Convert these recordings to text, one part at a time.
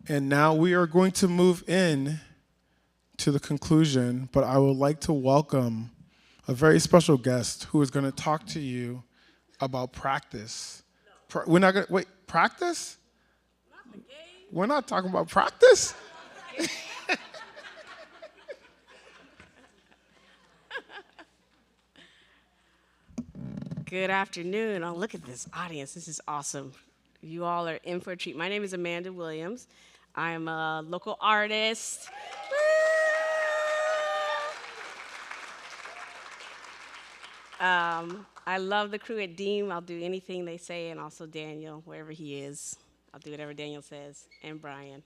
And now we are going to move in to the conclusion, but I would like to welcome a very special guest who is going to talk to you about practice. We're not going to, wait, practice? We're not talking about practice? Good afternoon. Oh, look at this audience. This is awesome. You all are in for a treat. My name is Amanda Williams. I'm a local artist. I love the crew at Deem. I'll do anything they say, and also Daniel, wherever he is. I'll do whatever Daniel says, and Brian.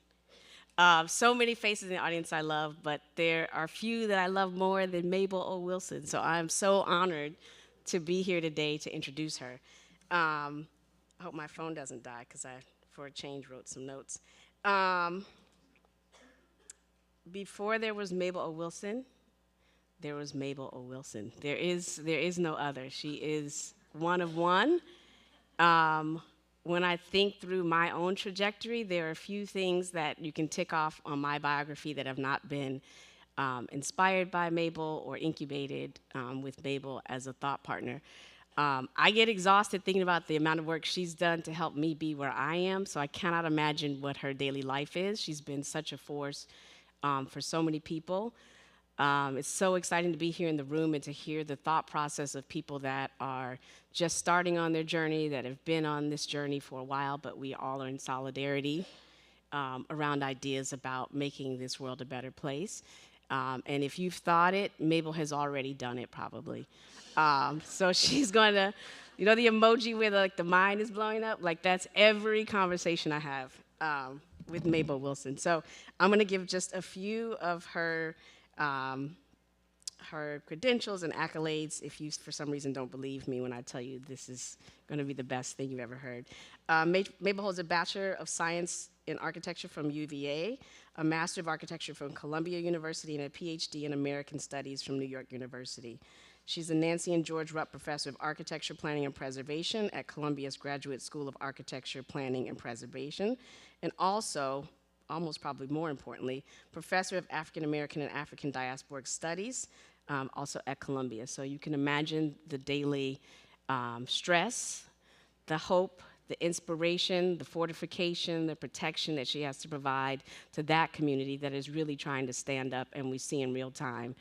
So many faces in the audience I love, but there are few that I love more than Mabel O. Wilson. So I'm so honored to be here today to introduce her. I hope my phone doesn't die because I, for a change, wrote some notes. Before there was Mabel O. Wilson, there was Mabel O. Wilson. There is no other. She is one of one. When I think through my own trajectory, there are a few things that you can tick off on my biography that have not been inspired by Mabel or incubated with Mabel as a thought partner. I get exhausted thinking about the amount of work she's done to help me be where I am, so I cannot imagine what her daily life is. She's been such a force for so many people. It's so exciting to be here in the room and to hear the thought process of people that are just starting on their journey, that have been on this journey for a while, but we all are in solidarity around ideas about making this world a better place. And if you've thought it, Mabel has already done it probably. So she's going to, you know the emoji where like the mind is blowing up? Like that's every conversation I have with Mabel Wilson. So I'm going to give just a few of her her credentials and accolades if you, for some reason, don't believe me when I tell you this is going to be the best thing you've ever heard. Mabel holds a Bachelor of Science in Architecture from UVA, a Master of Architecture from Columbia University, and a PhD in American Studies from New York University. She's the Nancy and George Rupp Professor of Architecture, Planning, and Preservation at Columbia's Graduate School of Architecture, Planning, and Preservation, and also, almost probably more importantly, Professor of African American and African Diasporic Studies, also at Columbia. So you can imagine the daily stress, the hope, the inspiration, the fortification, the protection that she has to provide to that community that is really trying to stand up, and we see in real time,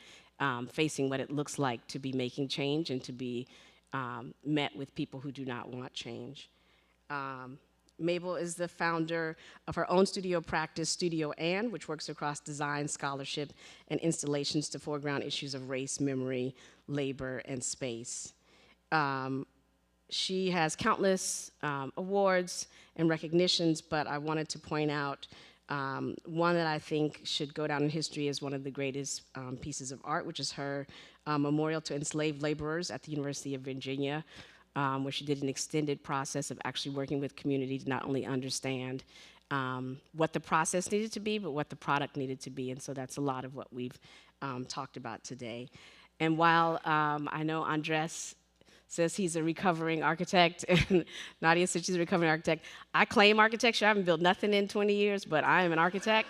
facing what it looks like to be making change and to be met with people who do not want change. Mabel is the founder of her own studio practice, Studio Ann, which works across design, scholarship, and installations to foreground issues of race, memory, labor, and space. She has countless awards and recognitions, but I wanted to point out one that I think should go down in history as one of the greatest pieces of art, which is her memorial to enslaved laborers at the University of Virginia, where she did an extended process of actually working with community to not only understand what the process needed to be, but what the product needed to be. And so that's a lot of what we've talked about today. And while I know Andres says he's a recovering architect, and Nadia says she's a recovering architect, I claim architecture. I haven't built nothing in 20 years, but I am an architect.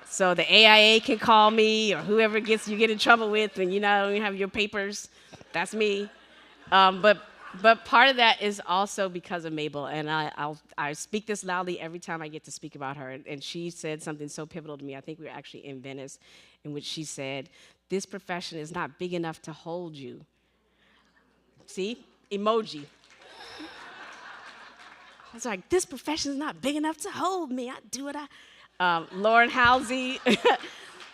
So the AIA can call me, or whoever you get in trouble with, and you have your papers. That's me. But part of that is also because of Mabel, and I speak this loudly every time I get to speak about her. And she said something so pivotal to me. I think we were actually in Venice, in which she said, "This profession is not big enough to hold you." See, emoji. I was like, "This profession is not big enough to hold me. I do what I." Lauren Halsey.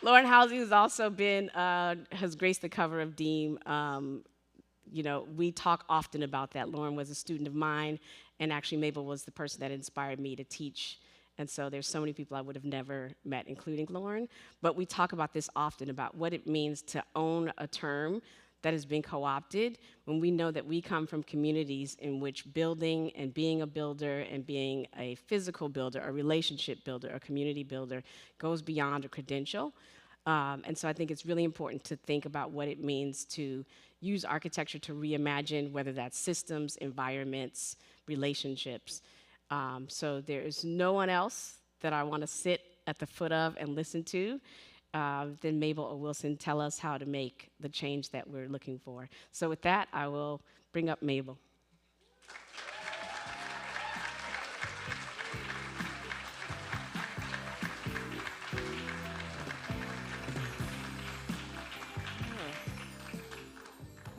Lauren Halsey has also been has graced the cover of Deem. We talk often about that. Lauren was a student of mine, and actually Mabel was the person that inspired me to teach. And so there's so many people I would have never met, including Lauren. But we talk about this often, about what it means to own a term that has been co-opted, when we know that we come from communities in which building and being a builder and being a physical builder, a relationship builder, a community builder goes beyond a credential. And so I think it's really important to think about what it means to use architecture to reimagine, whether that's systems, environments, relationships, So there is no one else that I want to sit at the foot of and listen to than Mabel O. Wilson tell us how to make the change that we're looking for. So with that, I will bring up Mabel.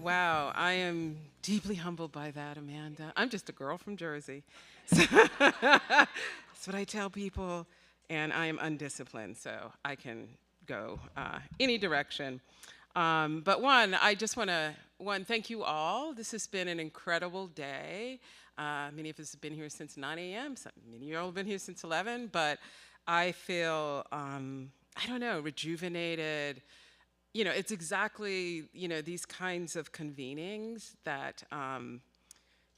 Wow, I am deeply humbled by that, Amanda. I'm just a girl from Jersey. So that's what I tell people, and I am undisciplined, so I can go any direction. But I just want to, thank you all. This has been an incredible day. Many of us have been here since 9 a.m., many of you all have been here since 11, but I feel, I don't know, rejuvenated. It's exactly, these kinds of convenings that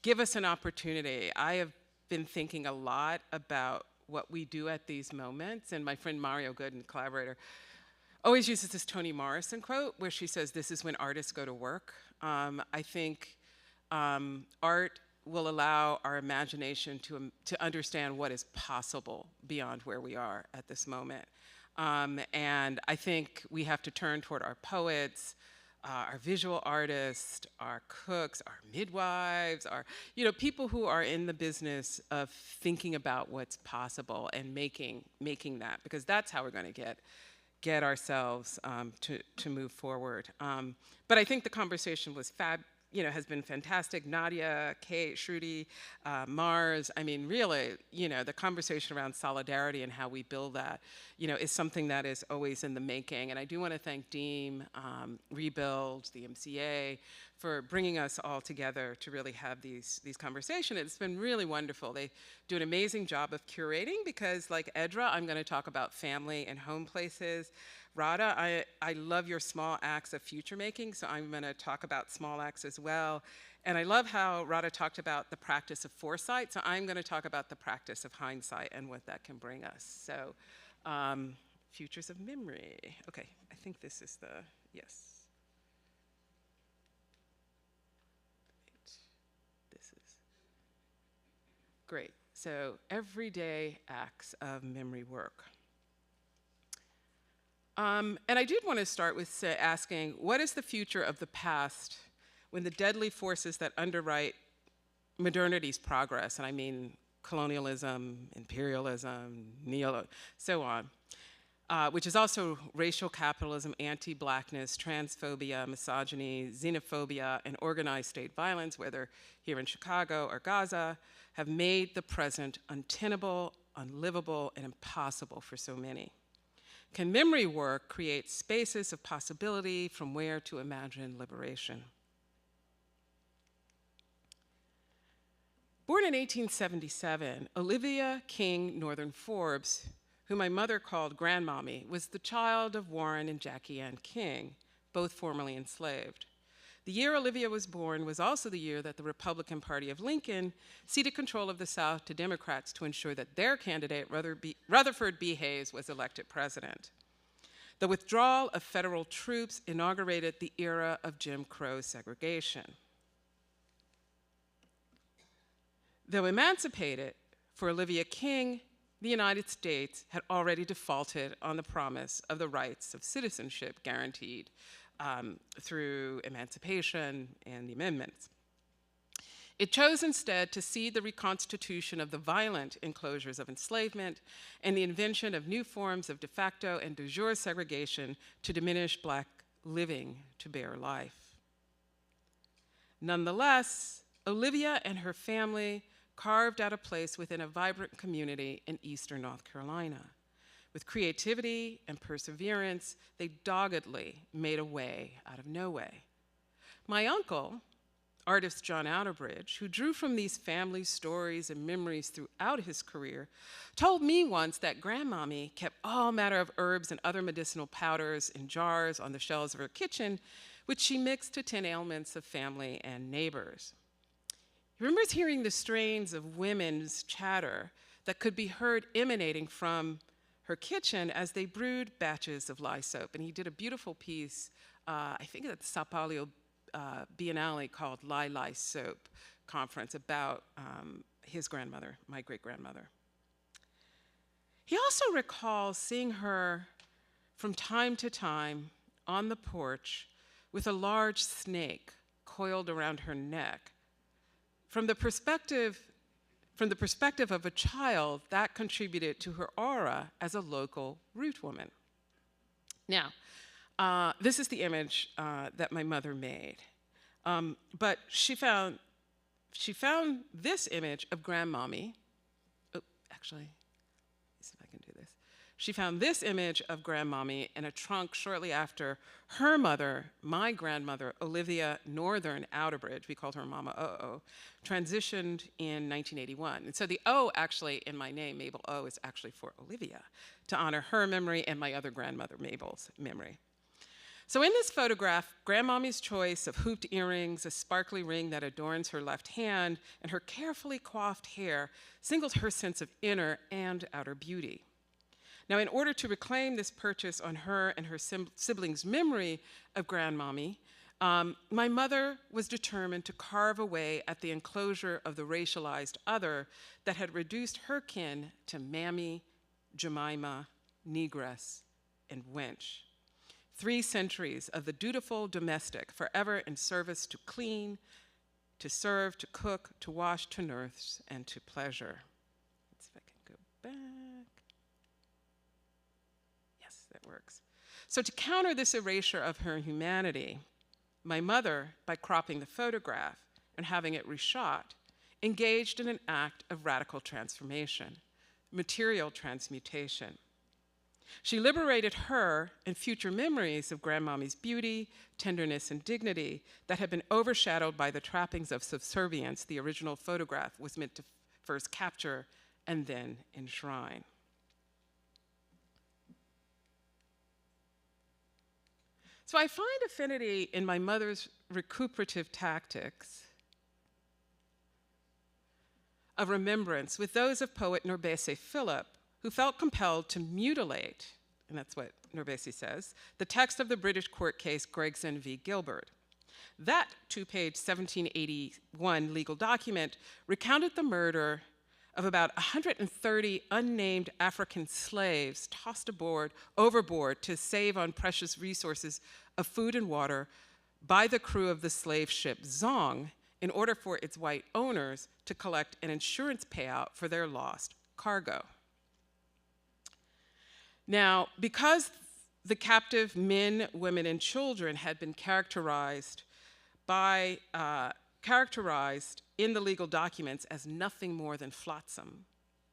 give us an opportunity. I have been thinking a lot about what we do at these moments, and my friend Mario Gooden, collaborator, always uses this Toni Morrison quote where she says, "This is when artists go to work." I think art will allow our imagination to understand what is possible beyond where we are at this moment. And I think we have to turn toward our poets, our visual artists, our cooks, our midwives, our people who are in the business of thinking about what's possible and making that, because that's how we're going to get ourselves to move forward. But I think the conversation was has been fantastic. Nadia, Kate, Shruti, Mars. I mean, really, the conversation around solidarity and how we build that, is something that is always in the making. And I do want to thank Deem, Rebuild, the MCA, for bringing us all together to really have these conversations. It's been really wonderful. They do an amazing job of curating because, like Edra, I'm going to talk about family and home places. Radha, I love your small acts of future making, so I'm going to talk about small acts as well. And I love how Radha talked about the practice of foresight, so I'm going to talk about the practice of hindsight and what that can bring us. So, futures of memory. Okay, I think this is the, yes. This is great. So, everyday acts of memory work. And I did want to start with asking, what is the future of the past when the deadly forces that underwrite modernity's progress, and I mean colonialism, imperialism, so on, which is also racial capitalism, anti-blackness, transphobia, misogyny, xenophobia, and organized state violence, whether here in Chicago or Gaza, have made the present untenable, unlivable, and impossible for so many. Can memory work create spaces of possibility from where to imagine liberation? Born in 1877, Olivia King Northern Forbes, who my mother called Grandmommy, was the child of Warren and Jackie Ann King, both formerly enslaved. The year Olivia was born was also the year that the Republican Party of Lincoln ceded control of the South to Democrats to ensure that their candidate, Rutherford B. Hayes, was elected president. The withdrawal of federal troops inaugurated the era of Jim Crow segregation. Though emancipated, for Olivia King, the United States had already defaulted on the promise of the rights of citizenship guaranteed through emancipation and the amendments. It chose instead to cede the reconstitution of the violent enclosures of enslavement and the invention of new forms of de facto and de jure segregation to diminish Black living to bare life. Nonetheless, Olivia and her family carved out a place within a vibrant community in eastern North Carolina. With creativity and perseverance, they doggedly made a way out of no way. My uncle, artist John Outerbridge, who drew from these family stories and memories throughout his career, told me once that Grandmommy kept all manner of herbs and other medicinal powders in jars on the shelves of her kitchen, which she mixed to tend ailments of family and neighbors. He remembers hearing the strains of women's chatter that could be heard emanating from her kitchen as they brewed batches of lye soap. And he did a beautiful piece, I think at the Sao Paulo Biennale, called Lye Soap Conference, about his grandmother, my great-grandmother. He also recalls seeing her from time to time on the porch with a large snake coiled around her neck. From the perspective of a child, that contributed to her aura as a local root woman. Now, this is the image that my mother made. But she found this image of grandmommy. Oh, actually, let's see if I can do this. She found this image of grandmommy in a trunk shortly after her mother, my grandmother, Olivia Northern Outerbridge, we called her Mama O, transitioned in 1981. And so the O actually in my name, Mabel O, is actually for Olivia, to honor her memory and my other grandmother, Mabel's memory. So in this photograph, grandmommy's choice of hooped earrings, a sparkly ring that adorns her left hand, and her carefully coiffed hair signals her sense of inner and outer beauty. Now, in order to reclaim this purchase on her and her siblings' memory of grandmommy, my mother was determined to carve away at the enclosure of the racialized other that had reduced her kin to mammy, Jemima, negress, and wench. 3 centuries of the dutiful domestic, forever in service to clean, to serve, to cook, to wash, to nurse, and to pleasure. Let's see if I can go back. Yes, that works. So to counter this erasure of her humanity, my mother, by cropping the photograph and having it reshot, engaged in an act of radical transformation, material transmutation. She liberated her and future memories of grandmommy's beauty, tenderness, and dignity that had been overshadowed by the trappings of subservience the original photograph was meant to first capture and then enshrine. So I find affinity in my mother's recuperative tactics of remembrance with those of poet Norbese Philip, who felt compelled to mutilate, and that's what Norbese says, the text of the British court case Gregson v. Gilbert. That 2-page 1781 legal document recounted the murder of about 130 unnamed African slaves tossed overboard to save on precious resources of food and water by the crew of the slave ship Zong in order for its white owners to collect an insurance payout for their lost cargo. Now, because the captive men, women, and children had been characterized in the legal documents as nothing more than flotsam,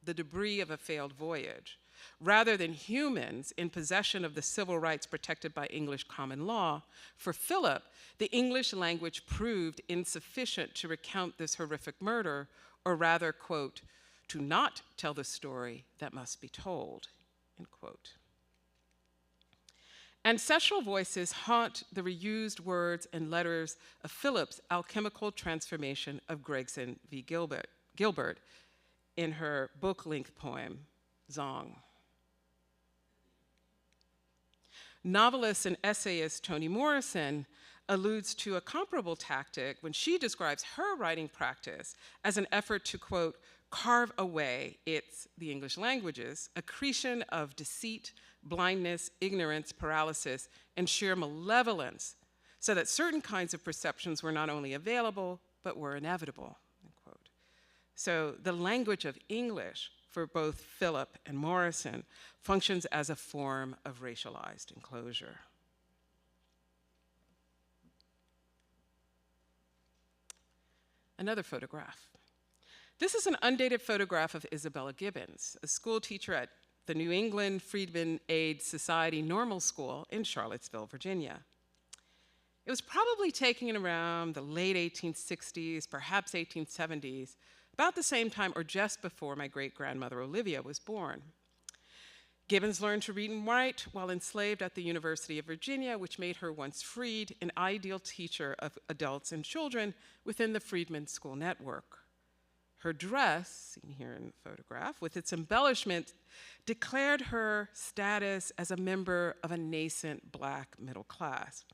the debris of a failed voyage, rather than humans in possession of the civil rights protected by English common law, for Philip, the English language proved insufficient to recount this horrific murder, or rather, quote, to not tell the story that must be told, end quote. Ancestral voices haunt the reused words and letters of Philip's alchemical transformation of Gregson v. Gilbert in her book-length poem, Zong. Novelist and essayist Toni Morrison alludes to a comparable tactic when she describes her writing practice as an effort to, quote, carve away the English language's accretion of deceit, blindness, ignorance, paralysis, and sheer malevolence, so that certain kinds of perceptions were not only available, but were inevitable, end quote. So the language of English for both Philip and Morrison functions as a form of racialized enclosure. Another photograph. This is an undated photograph of Isabella Gibbons, a school teacher at the New England Freedmen Aid Society Normal School in Charlottesville, Virginia. It was probably taken around the late 1860s, perhaps 1870s, about the same time or just before my great-grandmother Olivia was born. Gibbons learned to read and write while enslaved at the University of Virginia, which made her, once freed, an ideal teacher of adults and children within the Freedmen School network. Her dress, seen here in the photograph, with its embellishment, declared her status as a member of a nascent Black middle class.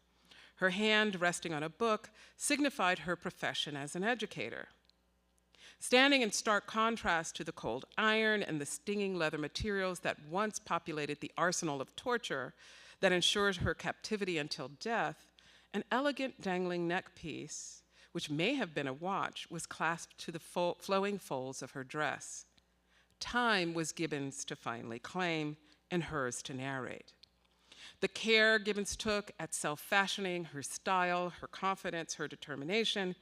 Her hand resting on a book signified her profession as an educator. standing in stark contrast to the cold iron and the stinging leather materials that once populated the arsenal of torture that ensured her captivity until death. An elegant dangling neck piece, which may have been a watch, was clasped to the flowing folds of her dress. Time was Gibbons to finally claim and hers to narrate. The care Gibbons took at self-fashioning her style, her confidence, her determination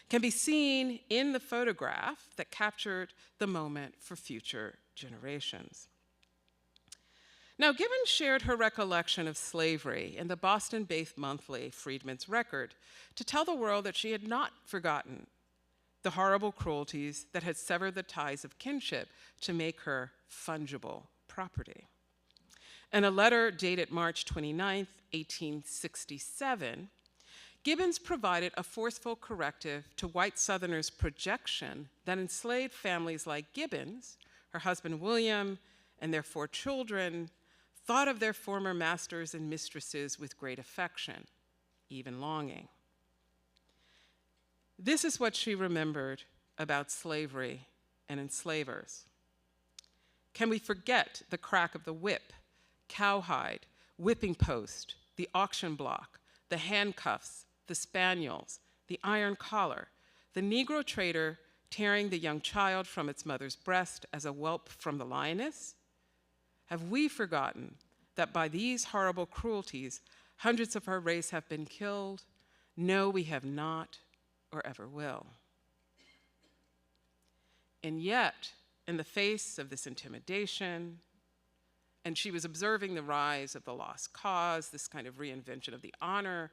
can be seen in the photograph that captured the moment for future generations. Now, Gibbons shared her recollection of slavery in the Boston-based monthly Freedmen's Record to tell the world that she had not forgotten the horrible cruelties that had severed the ties of kinship to make her fungible property. In a letter dated March 29, 1867, Gibbons provided a forceful corrective to white Southerners' projection that enslaved families like Gibbons, her husband William, and their 4 children, thought of their former masters and mistresses with great affection, even longing. This is what she remembered about slavery and enslavers. Can we forget the crack of the whip, cowhide, whipping post, the auction block, the handcuffs, the spaniels, the iron collar, the Negro trader tearing the young child from its mother's breast as a whelp from the lioness? Have we forgotten that by these horrible cruelties, hundreds of our race have been killed? No, we have not, or ever will. And yet, in the face of this intimidation, and she was observing the rise of the lost cause, this kind of reinvention of the honor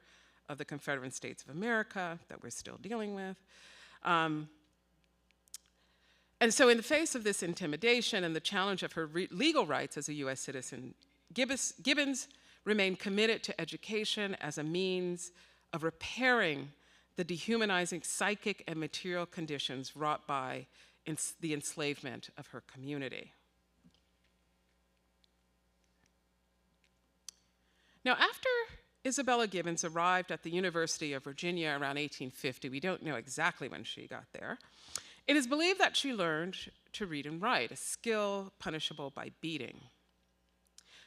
of the Confederate States of America that we're still dealing with. And so in the face of this intimidation and the challenge of her legal rights as a US citizen, Gibbons remained committed to education as a means of repairing the dehumanizing psychic and material conditions wrought by the enslavement of her community. Now, after Isabella Gibbons arrived at the University of Virginia around 1850, we don't know exactly when she got there, it is believed that she learned to read and write, a skill punishable by beating.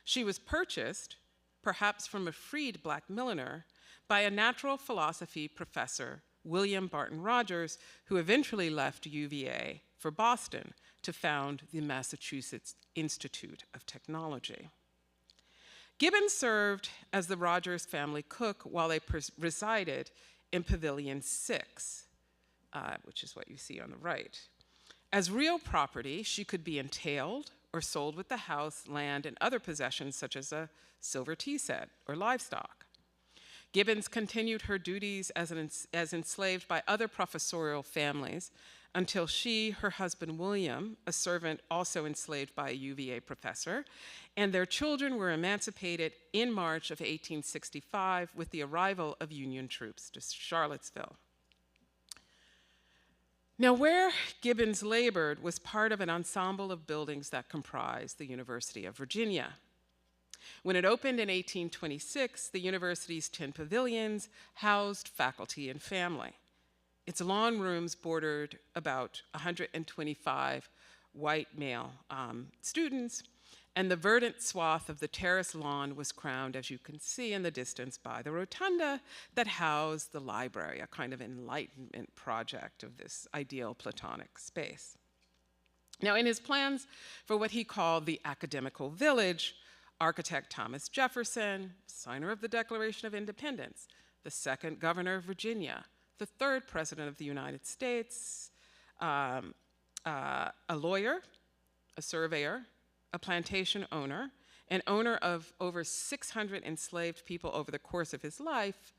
She was purchased, perhaps from a freed black milliner, by a natural philosophy professor, William Barton Rogers, who eventually left UVA for Boston to found the Massachusetts Institute of Technology. Gibbons served as the Rogers family cook while they resided in Pavilion 6, which is what you see on the right. As real property, she could be entailed or sold with the house, land, and other possessions such as a silver tea set or livestock. Gibbons continued her duties as enslaved by other professorial families until she, her husband William, a servant also enslaved by a UVA professor, and their children were emancipated in March of 1865 with the arrival of Union troops to Charlottesville. Now, where Gibbons labored was part of an ensemble of buildings that comprised the University of Virginia. When it opened in 1826, the university's 10 pavilions housed faculty and family. Its lawn rooms bordered about 125 white male students, and the verdant swath of the terrace lawn was crowned, as you can see in the distance, by the rotunda that housed the library, a kind of enlightenment project of this ideal Platonic space. Now, in his plans for what he called the academical village, architect Thomas Jefferson, signer of the Declaration of Independence, the second governor of Virginia, the third president of the United States, a lawyer, a surveyor, a plantation owner, and owner of over 600 enslaved people over the course of his life,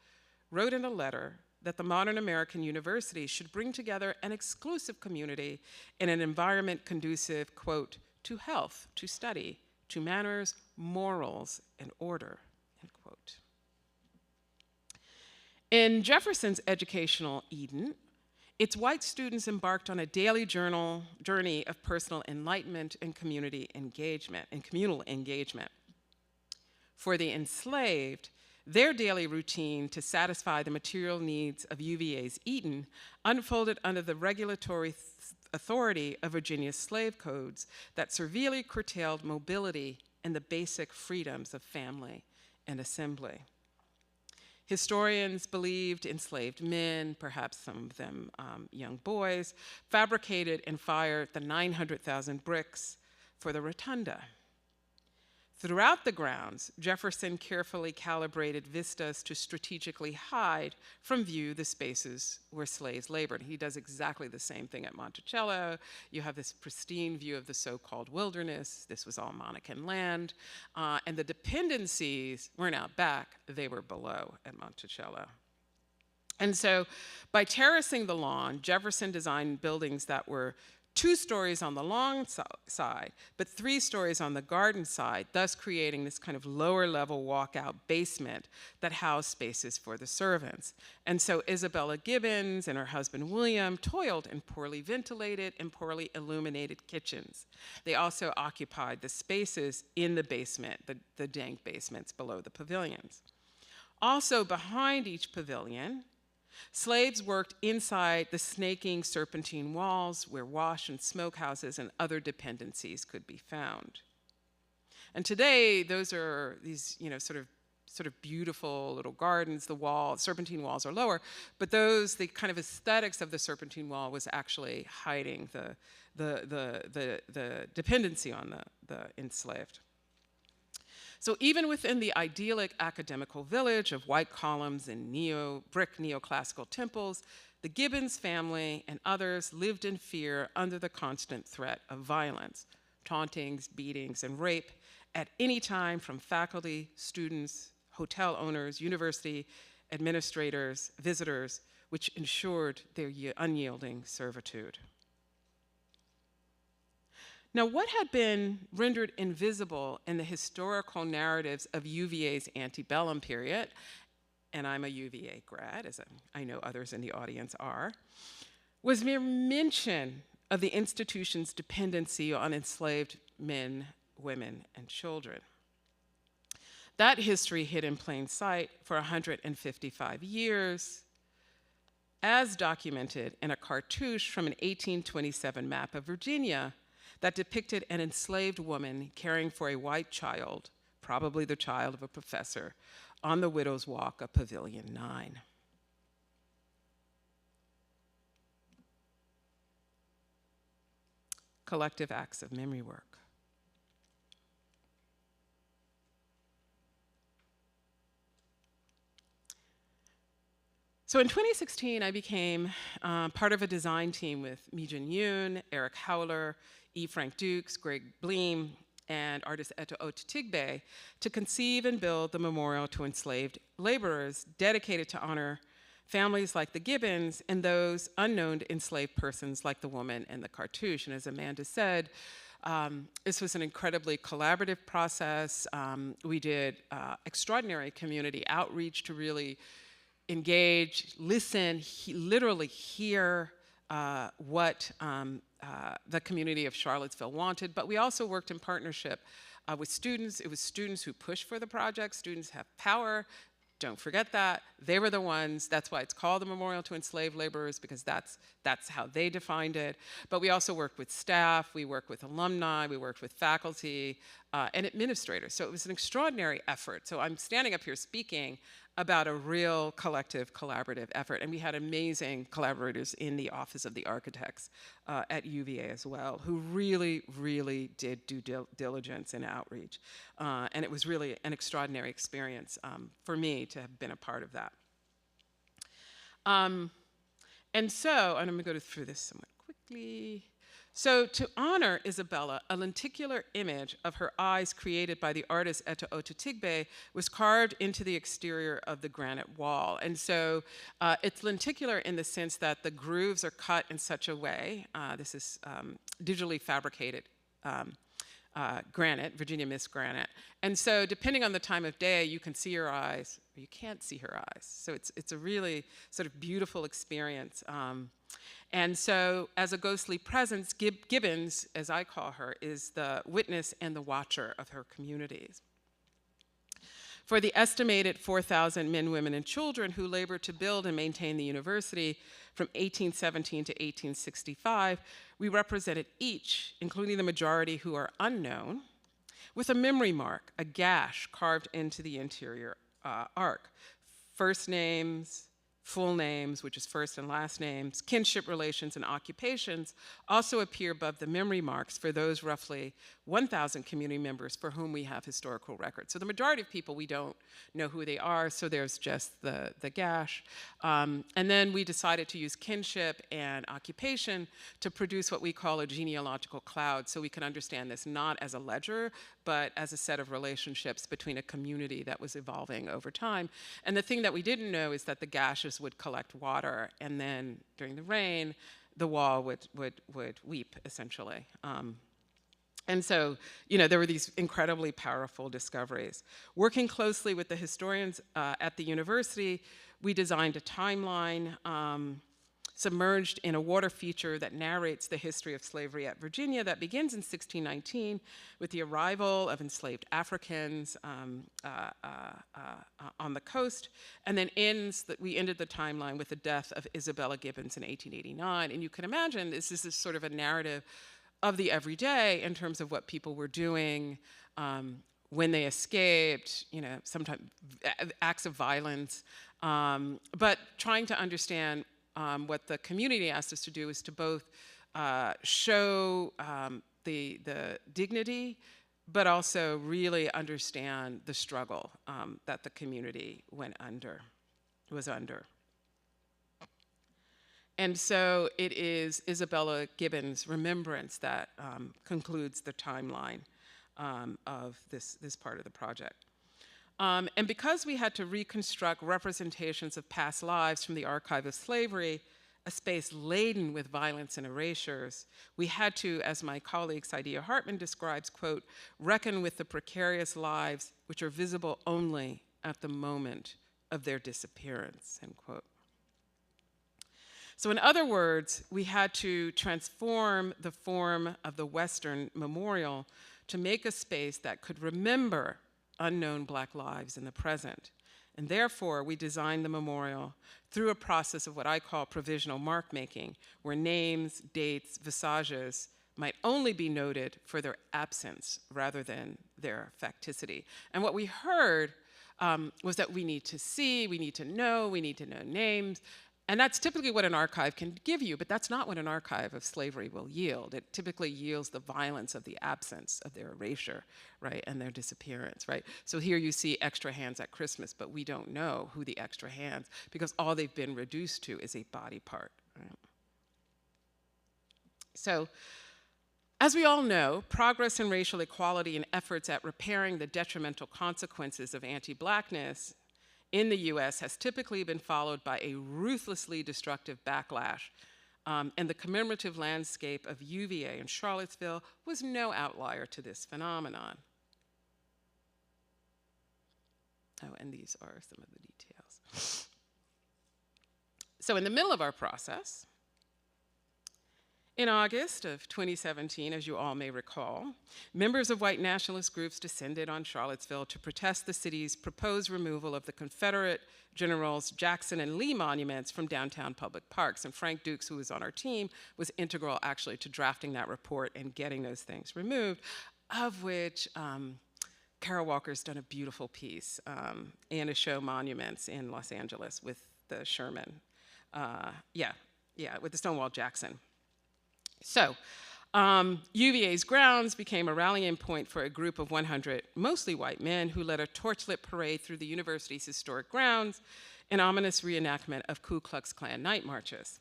wrote in a letter that the modern American university should bring together an exclusive community in an environment conducive, quote, to health, to study, to manners, morals, and order, end quote. In Jefferson's educational Eden, its white students embarked on a daily journey of personal enlightenment and communal engagement. For the enslaved, Their daily routine to satisfy the material needs of UVA's Eton unfolded under the regulatory authority of Virginia's slave codes that severely curtailed mobility and the basic freedoms of family and assembly. Historians believed enslaved men, perhaps some of them young boys, fabricated and fired the 900,000 bricks for the rotunda. Throughout the grounds, Jefferson carefully calibrated vistas to strategically hide from view the spaces where slaves labored. He does exactly the same thing at Monticello. You have this pristine view of the so-called wilderness. This was all Monacan land. And the dependencies weren't out back, they were below at Monticello. And so by terracing the lawn, Jefferson designed buildings that were 2 stories on the long side, but 3 stories on the garden side, thus creating this kind of lower level walkout basement that housed spaces for the servants. And so Isabella Gibbons and her husband William toiled in poorly ventilated and poorly illuminated kitchens. They also occupied the spaces in the basement, the dank basements below the pavilions. Also behind each pavilion, slaves worked inside the snaking serpentine walls where wash and smokehouses and other dependencies could be found. And today, those are these, sort of beautiful little gardens. The serpentine walls are lower, but the kind of aesthetics of the serpentine wall was actually hiding the dependency on the enslaved. So even within the idyllic academical village of white columns and brick neoclassical temples, the Gibbons family and others lived in fear under the constant threat of violence, tauntings, beatings, and rape at any time from faculty, students, hotel owners, university administrators, visitors, which ensured their unyielding servitude. Now, what had been rendered invisible in the historical narratives of UVA's antebellum period, and I'm a UVA grad, as I know others in the audience are, was mere mention of the institution's dependency on enslaved men, women, and children. That history hid in plain sight for 155 years, as documented in a cartouche from an 1827 map of Virginia that depicted an enslaved woman caring for a white child, probably the child of a professor, on the Widow's Walk of Pavilion 9. Collective acts of memory work. So in 2016, I became part of a design team with Mi-Jin Yoon, Eric Howler, E. Frank Dukes, Greg Bleem, and artist Eto Otutigbe to conceive and build the memorial to enslaved laborers dedicated to honor families like the Gibbons and those unknown enslaved persons like the woman in the cartouche. And as Amanda said, this was an incredibly collaborative process. We did extraordinary community outreach to really engage, listen, literally hear what the community of Charlottesville wanted, but we also worked in partnership with students. It was students who pushed for the project. Students have power. Don't forget that. They were the ones, that's why it's called the Memorial to Enslaved Laborers, because that's how they defined it. But we also worked with staff, we worked with alumni, we worked with faculty, and administrators. So it was an extraordinary effort. So I'm standing up here speaking about a real collective, collaborative effort. And we had amazing collaborators in the Office of the Architects at UVA as well, who really, really did due diligence and outreach. And it was really an extraordinary experience for me to have been a part of that. And I'm gonna go through this somewhat quickly. So to honor Isabella, a lenticular image of her eyes created by the artist Eto Otutigbe was carved into the exterior of the granite wall. And so it's lenticular in the sense that the grooves are cut in such a way, this is digitally fabricated granite, Virginia Mist granite. And so depending on the time of day, you can see her eyes, or you can't see her eyes. So it's a really sort of beautiful experience. And so as a ghostly presence, Gibbons, as I call her, is the witness and the watcher of her communities. For the estimated 4,000 men, women, and children who labored to build and maintain the university from 1817 to 1865, we represented each, including the majority who are unknown, with a memory mark, a gash carved into the interior arc. First names, full names, which is first and last names, kinship relations, and occupations also appear above the memory marks for those roughly 1,000 community members for whom we have historical records. So the majority of people, we don't know who they are, so there's just the gash. And then we decided to use kinship and occupation to produce what we call a genealogical cloud, so we can understand this not as a ledger, but as a set of relationships between a community that was evolving over time. And the thing that we didn't know is that the gashes would collect water, and then during the rain, the wall would weep, essentially. And so, you know, there were these incredibly powerful discoveries. Working closely with the historians at the university, we designed a timeline submerged in a water feature that narrates the history of slavery at Virginia that begins in 1619 with the arrival of enslaved Africans on the coast, and then we ended the timeline with the death of Isabella Gibbons in 1889. And you can imagine this is sort of a narrative of the everyday in terms of what people were doing when they escaped, you know, sometimes acts of violence, but trying to understand what the community asked us to do is to both show the dignity, but also really understand the struggle that the community was under. And so it is Isabella Gibbons' remembrance that concludes the timeline of this part of the project. And because we had to reconstruct representations of past lives from the archive of slavery, a space laden with violence and erasures, we had to, as my colleague Saidiya Hartman describes, quote, reckon with the precarious lives which are visible only at the moment of their disappearance, end quote. So in other words, we had to transform the form of the Western memorial to make a space that could remember unknown Black lives in the present. And therefore, we designed the memorial through a process of what I call provisional mark making, where names, dates, visages might only be noted for their absence rather than their facticity. And what we heard was that we need to see, we need to know names. And that's typically what an archive can give you, but that's not what an archive of slavery will yield. It typically yields the violence of the absence, of their erasure, right, and their disappearance, right? So here you see extra hands at Christmas, but we don't know who the extra hands, because all they've been reduced to is a body part, right? So, as we all know, progress in racial equality and efforts at repairing the detrimental consequences of anti-Blackness in the US has typically been followed by a ruthlessly destructive backlash. And the commemorative landscape of UVA in Charlottesville was no outlier to this phenomenon. Oh, and these are some of the details. So in the middle of our process, in August of 2017, as you all may recall, members of white nationalist groups descended on Charlottesville to protest the city's proposed removal of the Confederate generals Jackson and Lee monuments from downtown public parks. And Frank Dukes, who was on our team, was integral actually to drafting that report and getting those things removed, of which Carol Walker's done a beautiful piece, and a show monuments in Los Angeles with the Sherman, with the Stonewall Jackson. So, UVA's grounds became a rallying point for a group of 100 mostly white men who led a torchlit parade through the university's historic grounds, an ominous reenactment of Ku Klux Klan night marches.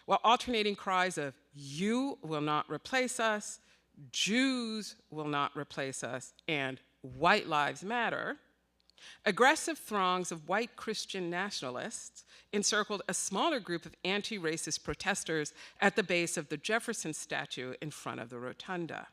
While alternating cries of, "You will not replace us," "Jews will not replace us," and "White Lives Matter," aggressive throngs of white Christian nationalists encircled a smaller group of anti-racist protesters at the base of the Jefferson statue in front of the rotunda.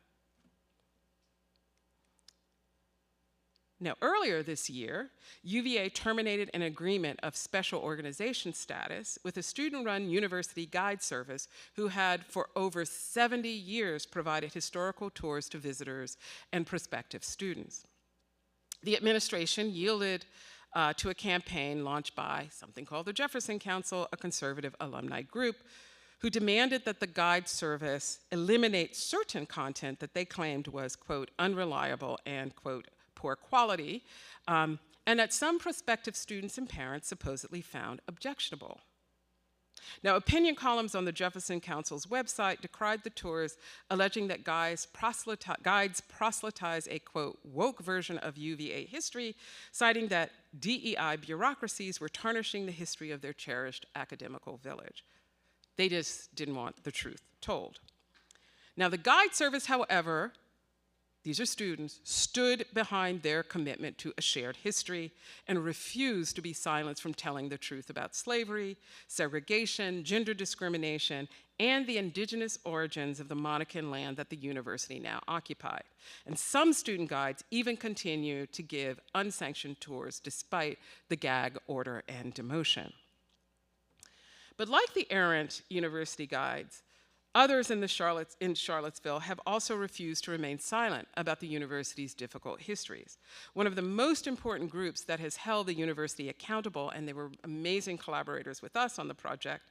Now, earlier this year, UVA terminated an agreement of special organization status with a student-run university guide service who had for over 70 years provided historical tours to visitors and prospective students. The administration yielded to a campaign launched by something called the Jefferson Council, a conservative alumni group, who demanded that the guide service eliminate certain content that they claimed was, quote, unreliable and, quote, poor quality, and that some prospective students and parents supposedly found objectionable. Now, opinion columns on the Jefferson Council's website decried the tours, alleging that guides proselytize a, quote, woke version of UVA history, citing that DEI bureaucracies were tarnishing the history of their cherished academical village. They just didn't want the truth told. Now, the guide service, however, these are students, stood behind their commitment to a shared history and refused to be silenced from telling the truth about slavery, segregation, gender discrimination, and the indigenous origins of the Monacan land that the university now occupied. And some student guides even continue to give unsanctioned tours despite the gag order and demotion. But like the errant university guides, others in Charlottesville have also refused to remain silent about the university's difficult histories. One of the most important groups that has held the university accountable, and they were amazing collaborators with us on the project,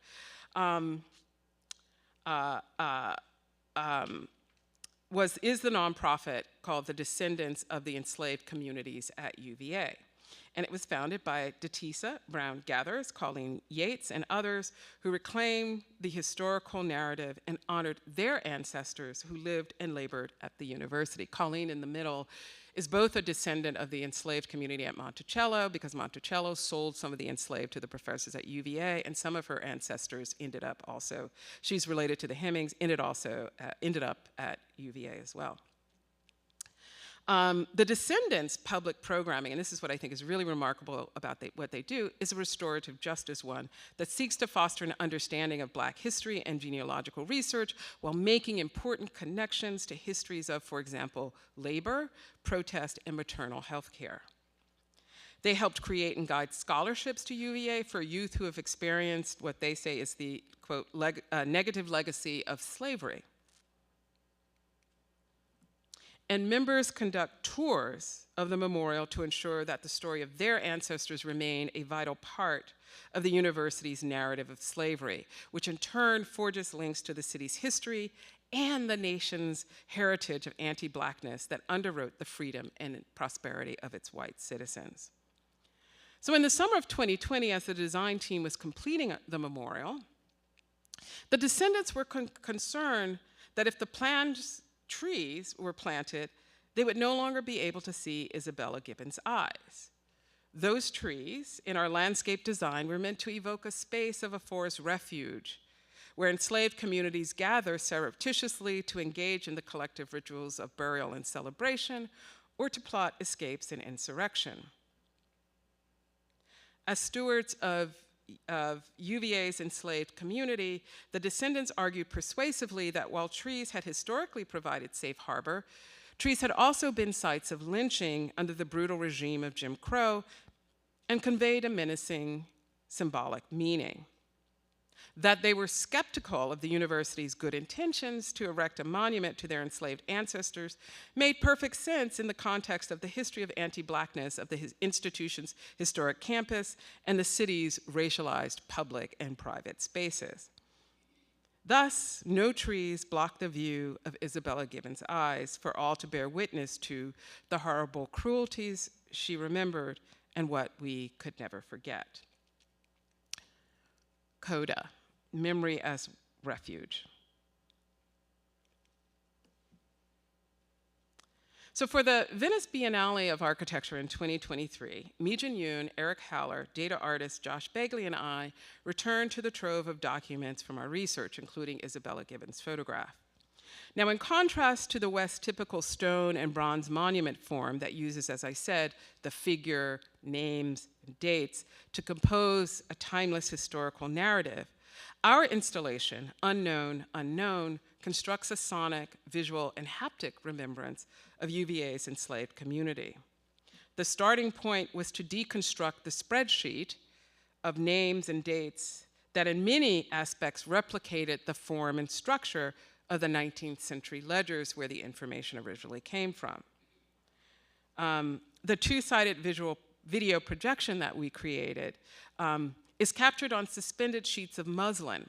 is the nonprofit called the Descendants of the Enslaved Communities at UVA. And it was founded by Detisa Brown Gathers, Colleen Yates, and others who reclaimed the historical narrative and honored their ancestors who lived and labored at the university. Colleen, in the middle, is both a descendant of the enslaved community at Monticello, because Monticello sold some of the enslaved to the professors at UVA, and some of her ancestors ended up also, she's related to the Hemmings, ended up at UVA as well. The Descendants' public programming, and this is what I think is really remarkable about what they do, is a restorative justice one that seeks to foster an understanding of Black history and genealogical research while making important connections to histories of, for example, labor, protest, and maternal health care. They helped create and guide scholarships to UVA for youth who have experienced what they say is the, quote, negative legacy of slavery. And members conduct tours of the memorial to ensure that the story of their ancestors remain a vital part of the university's narrative of slavery, which in turn forges links to the city's history and the nation's heritage of anti-Blackness that underwrote the freedom and prosperity of its white citizens. So in the summer of 2020, as the design team was completing the memorial, the descendants were concerned that if the planned trees were planted, they would no longer be able to see Isabella Gibbons' eyes. Those trees in our landscape design were meant to evoke a space of a forest refuge where enslaved communities gather surreptitiously to engage in the collective rituals of burial and celebration, or to plot escapes and insurrection. As stewards of UVA's enslaved community, the descendants argued persuasively that while trees had historically provided safe harbor, trees had also been sites of lynching under the brutal regime of Jim Crow and conveyed a menacing symbolic meaning. That they were skeptical of the university's good intentions to erect a monument to their enslaved ancestors made perfect sense in the context of the history of anti-Blackness of the institution's historic campus and the city's racialized public and private spaces. Thus, no trees blocked the view of Isabella Gibbons' eyes for all to bear witness to the horrible cruelties she remembered and what we could never forget. CODA. Memory as refuge. So for the Venice Biennale of Architecture in 2023, Mi-Jin Yoon, Eric Haller, data artist Josh Begley, and I returned to the trove of documents from our research, including Isabella Gibbons' photograph. Now, in contrast to the West's typical stone and bronze monument form that uses, as I said, the figure, names, and dates to compose a timeless historical narrative, our installation, Unknown, Unknown, constructs a sonic, visual, and haptic remembrance of UVA's enslaved community. The starting point was to deconstruct the spreadsheet of names and dates that in many aspects replicated the form and structure of the 19th century ledgers where the information originally came from. the two-sided video projection that we created is captured on suspended sheets of muslin,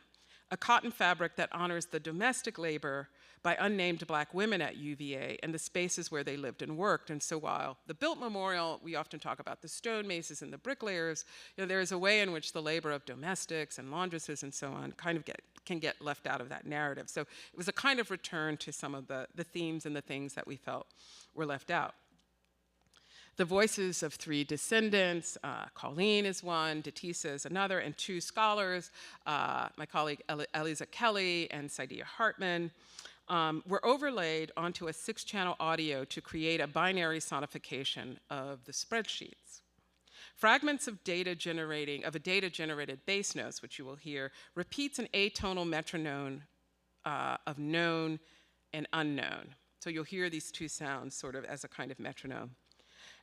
a cotton fabric that honors the domestic labor by unnamed Black women at UVA and the spaces where they lived and worked. And so while the Built Memorial, we often talk about the stonemasons and the bricklayers, there is a way in which the labor of domestics and laundresses and so on kind of can get left out of that narrative. So it was a kind of return to some of the themes and the things that we felt were left out. The voices of 3 descendants, Colleen is one, Detisa is another, and 2 scholars, my colleague Eliza Kelly and Saidiya Hartman, were overlaid onto a 6-channel audio to create a binary sonification of the spreadsheets. Fragments of a data-generated bass notes, which you will hear, repeats an atonal metronome of known and unknown. So you'll hear these 2 sounds sort of as a kind of metronome.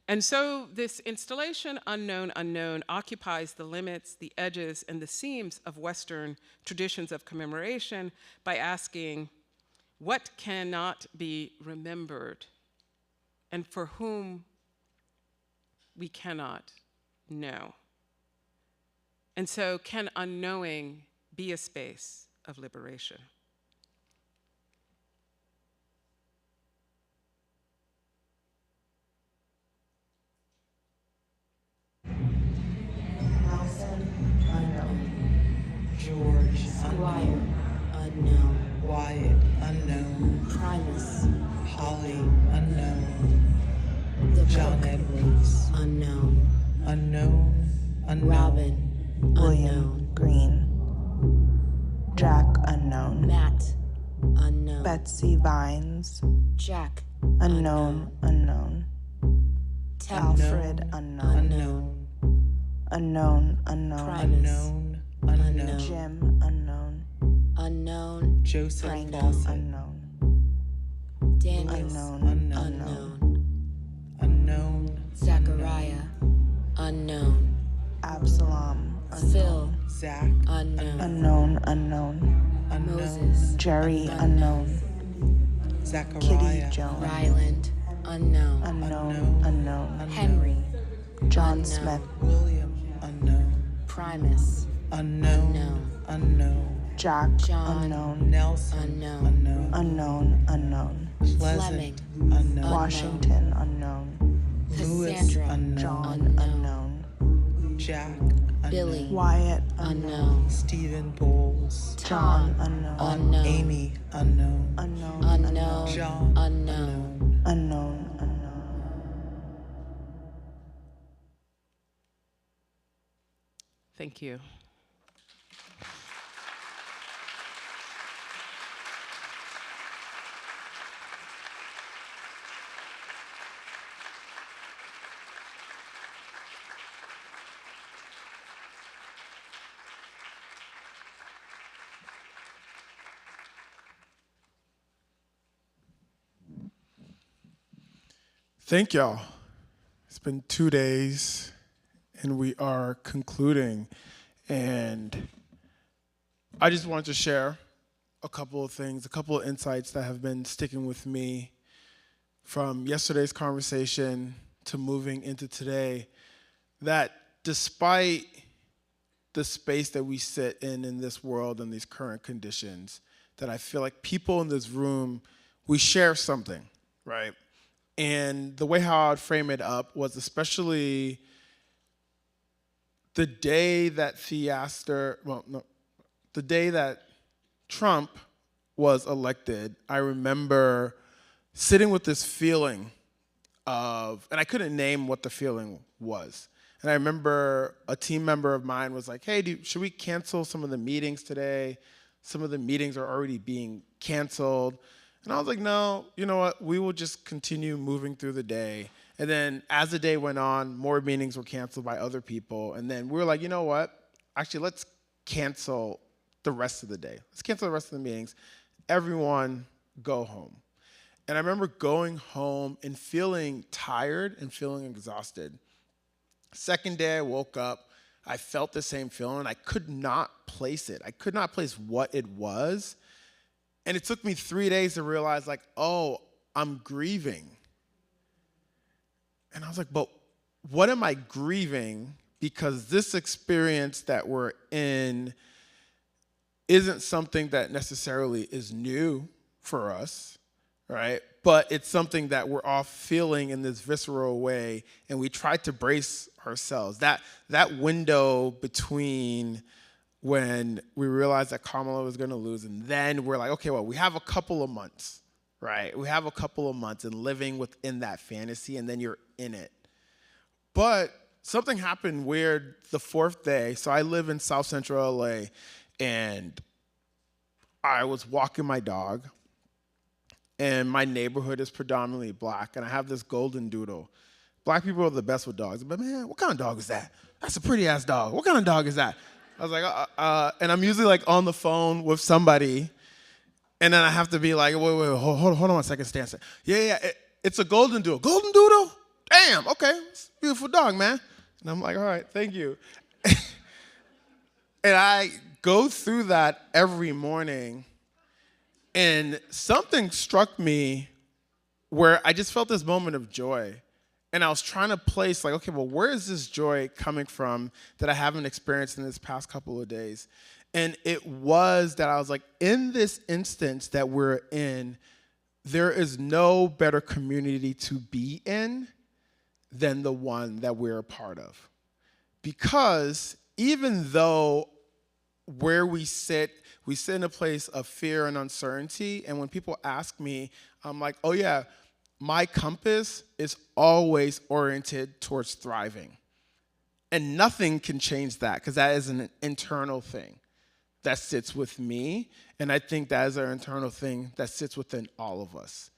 And so this installation, Unknown, Unknown, occupies the limits, the edges, and the seams of Western traditions of commemoration by asking, what cannot be remembered, and for whom we cannot know? And so can unknowing be a space of liberation? George, Squire, unknown. Wyatt, unknown. Primus, Holly, unknown. The John Edwards, unknown. Unknown, unknown. Robin, William Green, Jack unknown, Matt, unknown. Betsy Vines, Jack, unknown, unknown, Alfred unknown, unknown. unknown, unknown, Primus, Unknown, unknown. Jim unknown, unknown. Joseph Frank Fawcett. unknown, Daniel, unknown, unknown. Unknown. Zachariah, unknown. Absalom Phil, unknown, Zach. unknown. unknown, unknown, Unknown. Moses, Jerry unknown, Kitty Zachariah. Jones Ryland, unknown. unknown, unknown, Henry, John unknown. Smith, William. Unknown. Primus, Unknown. unknown. Unknown. Jack John, unknown, Nelson. unknown. Unknown. unknown, unknown, Pleasant. Fleming, Unknown. Washington unknown, Lewis. Cassandra, Unknown. John unknown, Jack. Billy, Unknown. Wyatt unknown. Stephen Bowles. John unknown, Unknown. Amy. Unknown. unknown, Unknown. John. Unknown. unknown, unknown. Thank you. Thank y'all. It's been 2 days and we are concluding. And I just wanted to share a couple of things, a couple of insights that have been sticking with me from yesterday's conversation to moving into today, that despite the space that we sit in this world and these current conditions, that I feel like people in this room, we share something, right? And the way how I'd frame it up was especially the day that the day that Trump was elected, I remember sitting with this feeling of, and I couldn't name what the feeling was. And I remember a team member of mine was like, hey, should we cancel some of the meetings today? Some of the meetings are already being canceled. And I was like, no, you know what? We will just continue moving through the day. And then as the day went on, more meetings were canceled by other people. And then we were like, you know what? Actually, let's cancel the rest of the day. Let's cancel the rest of the meetings. Everyone go home. And I remember going home and feeling tired and feeling exhausted. Second day I woke up, I felt the same feeling. I could not place it. I could not place what it was. And it took me 3 days to realize, like, oh, I'm grieving. And I was like, but what am I grieving? Because this experience that we're in isn't something that necessarily is new for us, right? But it's something that we're all feeling in this visceral way, and we try to brace ourselves. That window between when we realized that Kamala was going to lose, and then we're like, okay, well, we have a couple of months, right? We have a couple of months and living within that fantasy, and then you're in it. But something happened weird the fourth day. So I live in South Central LA, and I was walking my dog, and my neighborhood is predominantly black, and I have this golden doodle. Black people are the best with dogs. But man, what kind of dog is that? That's a pretty ass dog. What kind of dog is that? I was like, and I'm usually like on the phone with somebody, and then I have to be like, wait, hold on 1 second, Stan. Yeah, it's a golden doodle. Golden doodle? Damn, okay, it's a beautiful dog, man. And I'm like, all right, thank you. And I go through that every morning, and something struck me where I just felt this moment of joy. And I was trying to place, like, okay, well, where is this joy coming from that I haven't experienced in this past couple of days? And it was that I was like, in this instance that we're in, there is no better community to be in than the one that we're a part of. Because even though where we sit in a place of fear and uncertainty, and when people ask me, I'm like, oh yeah, my compass is always oriented towards thriving. And nothing can change that, because that is an internal thing that sits with me, and I think that is an internal thing that sits within all of us.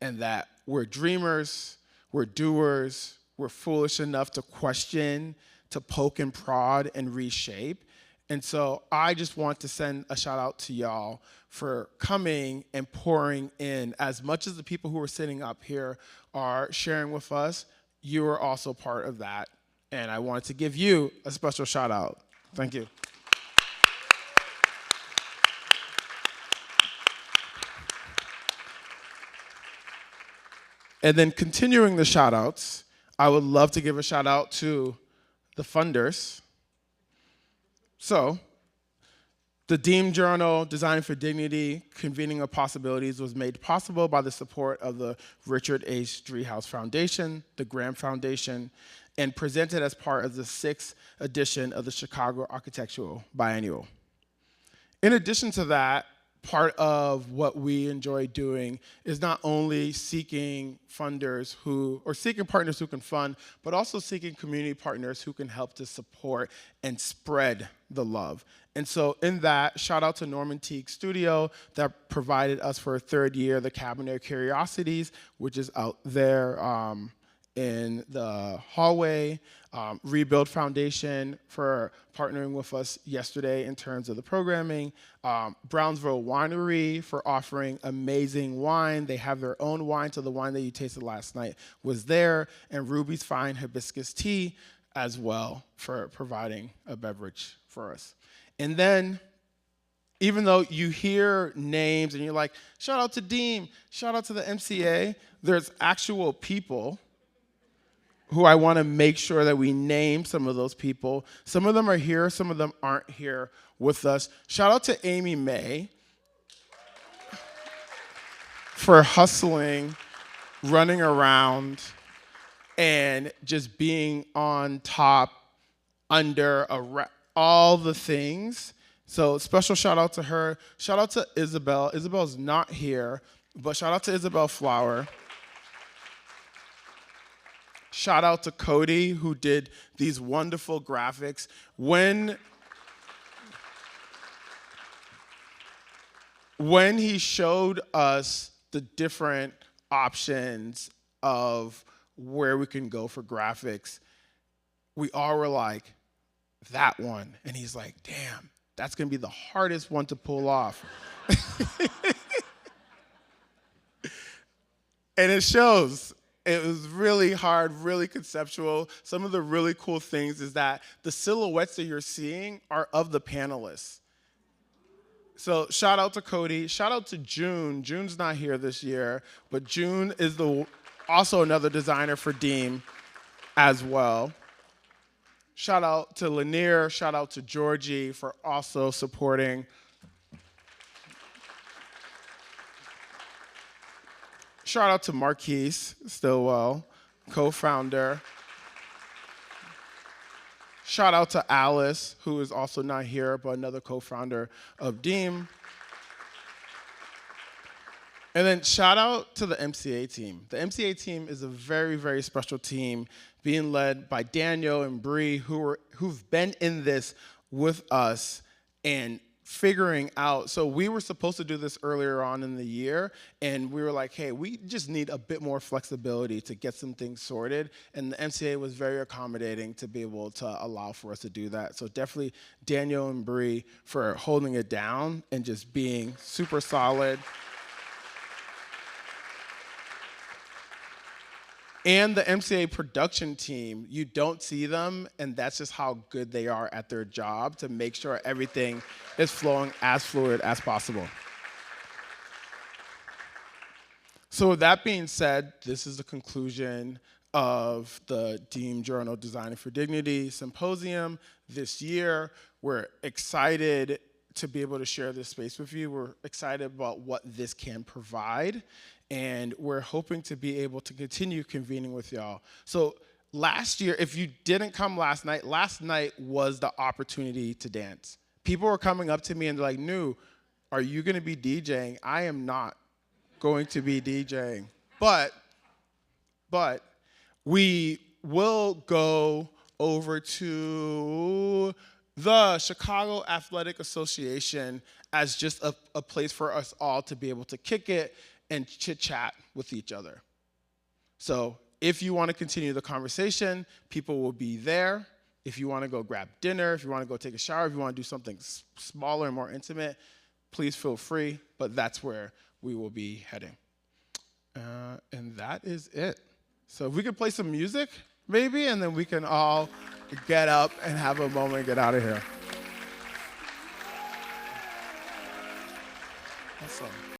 And that we're dreamers, we're doers, we're foolish enough to question, to poke and prod and reshape. And so I just want to send a shout out to y'all for coming and pouring in. As much as the people who are sitting up here are sharing with us, you are also part of that. And I wanted to give you a special shout out. Thank you. And then continuing the shout outs, I would love to give a shout out to the funders. So, the Deem Journal, Designing for Dignity, Convening of Possibilities was made possible by the support of the Richard H. Driehaus Foundation, the Graham Foundation, and presented as part of the 6th edition of the Chicago Architectural Biennial. In addition to that, part of what we enjoy doing is not only seeking funders or seeking partners who can fund, but also seeking community partners who can help to support and spread the love. And so in that, shout out to Norman Teague Studio that provided us for a 3rd year the Cabinet of Curiosities, which is out there in the hallway. Rebuild Foundation for partnering with us yesterday in terms of the programming. Brownsville Winery for offering amazing wine. They have their own wine, so the wine that you tasted last night was there. And Ruby's Fine Hibiscus Tea as well for providing a beverage for us. And then, even though you hear names and you're like, shout out to Deem, shout out to the MCA, there's actual people who I want to make sure that we name some of those people. Some of them are here, some of them aren't here with us. Shout out to Amy May for hustling, running around, and just being on top, under, all the things. So special shout out to her. Shout out to Isabel. Isabel's not here, but shout out to Isabel Flower. Shout out to Cody, who did these wonderful graphics. When he showed us the different options of where we can go for graphics, we all were like, that one. And he's like, damn, that's gonna be the hardest one to pull off. And it shows. It was really hard, really conceptual. Some of the really cool things is that the silhouettes that you're seeing are of the panelists. So shout out to Cody. Shout out to June. June's not here this year, but June is also another designer for Deem. as well. Shout out to Lanier, shout out to Georgie for also supporting. Shout out to Marquise Stillwell, co-founder. Shout out to Alice, who is also not here, but another co-founder of Deem. And then shout out to the MCA team. The MCA team is a very, very special team being led by Daniel and Bree, who've been in this with us and figuring out. So we were supposed to do this earlier on in the year, and we were like, hey, we just need a bit more flexibility to get some things sorted. And the MCA was very accommodating to be able to allow for us to do that. So definitely Daniel and Bree for holding it down and just being super solid. And the MCA production team, you don't see them, and that's just how good they are at their job to make sure everything is flowing as fluid as possible. So with that being said, this is the conclusion of the Deem Journal Designing for Dignity Symposium this year. We're excited to be able to share this space with you. We're excited about what this can provide. And we're hoping to be able to continue convening with y'all. So last year, if you didn't come last night was the opportunity to dance. People were coming up to me and they're like, "Nu, are you gonna be DJing?" I am not going to be DJing. But we will go over to the Chicago Athletic Association as just a place for us all to be able to kick it and chit-chat with each other. So if you want to continue the conversation, people will be there. If you want to go grab dinner, if you want to go take a shower, if you want to do something smaller and more intimate, please feel free, but that's where we will be heading. And that is it. So if we could play some music, maybe, and then we can all get up and have a moment and get out of here. Awesome.